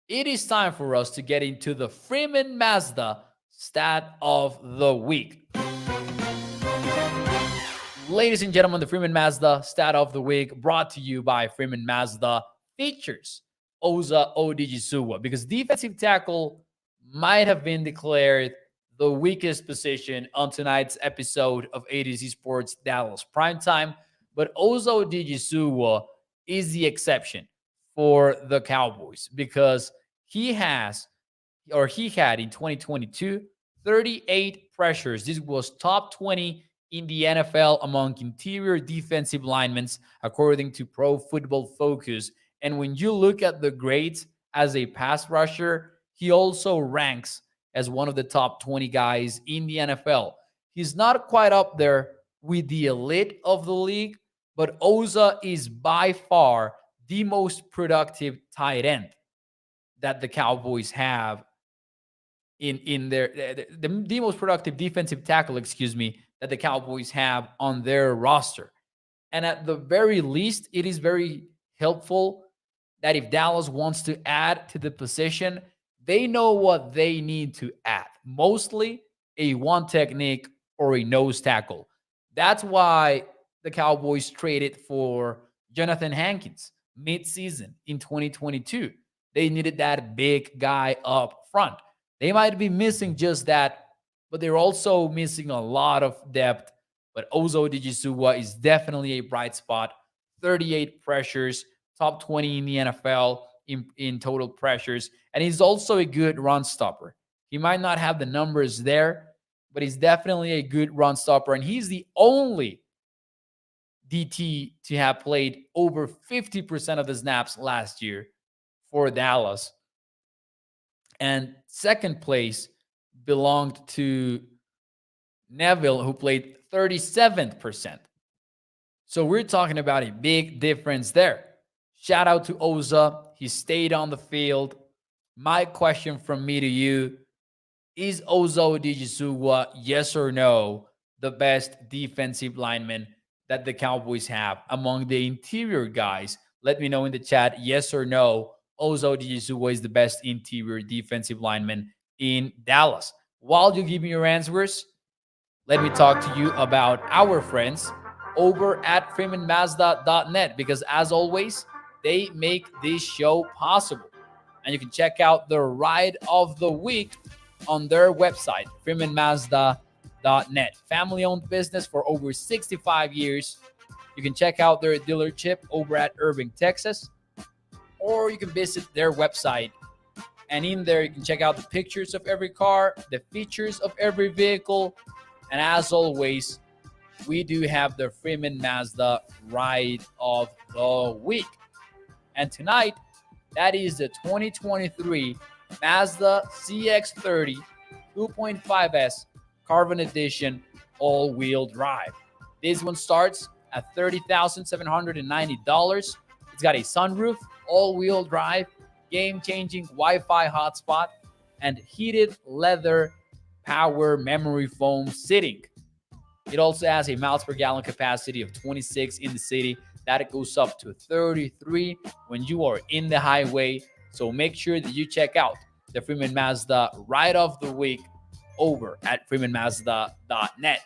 it is time for us to get into the Freeman Mazda Stat of the Week. Ladies and gentlemen, the Freeman Mazda Stat of the Week brought to you by Freeman Mazda features Osa Odighizuwa because defensive tackle might have been declared the weakest position on tonight's episode of A to Z Sports Dallas Primetime, but Osa Odighizuwa is the exception for the Cowboys because he had in 2022 38 pressures. This was top 20 in the NFL among interior defensive linemen, according to Pro Football Focus. And when you look at the grades as a pass rusher, he also ranks as one of the top 20 guys in the NFL. He's not quite up there with the elite of the league, but Osa is by far the most productive tight end that the Cowboys have in their the most productive defensive tackle, that the Cowboys have on their roster. And at the very least, it is very helpful that if Dallas wants to add to the position, they know what they need to add. Mostly a one technique or a nose tackle. That's why the Cowboys traded for Jonathan Hankins mid-season in 2022. They needed that big guy up front. They might be missing just that, but they're also missing a lot of depth. But Osa Odighizuwa is definitely a bright spot. 38 pressures, top 20 in the NFL in total pressures. And he's also a good run stopper. He might not have the numbers there, but he's definitely a good run stopper. And he's the only DT to have played over 50% of the snaps last year for Dallas. And second place belonged to Neville, who played 37%. So we're talking about a big difference there. Shout out to Osa. He stayed on the field. My question from me to you, is Osa Odighizuwa, yes or no, the best defensive lineman that the Cowboys have among the interior guys? Let me know in the chat, yes or no, Osa Odighizuwa is the best interior defensive lineman in Dallas. While you give me your answers, let me talk to you about our friends over at freemanmazda.net because, as always, they make this show possible. And you can check out the ride of the week on their website, freemanmazda.net. Family-owned business for over 65 years. You can check out their dealership over at Irving, Texas, or you can visit their website. And in there, you can check out the pictures of every car, the features of every vehicle. And as always, we do have the Freeman Mazda Ride of the Week. And tonight, that is the 2023 Mazda CX-30 2.5S Carbon Edition all-wheel drive. This one starts at $30,790. It's got a sunroof, all-wheel drive, game-changing Wi-Fi hotspot, and heated leather power memory foam seating. It also has a miles per gallon capacity of 26 in the city. That goes up to 33 when you are in the highway. So make sure that you check out the Freeman Mazda Ride of the Week over at freemanmazda.net.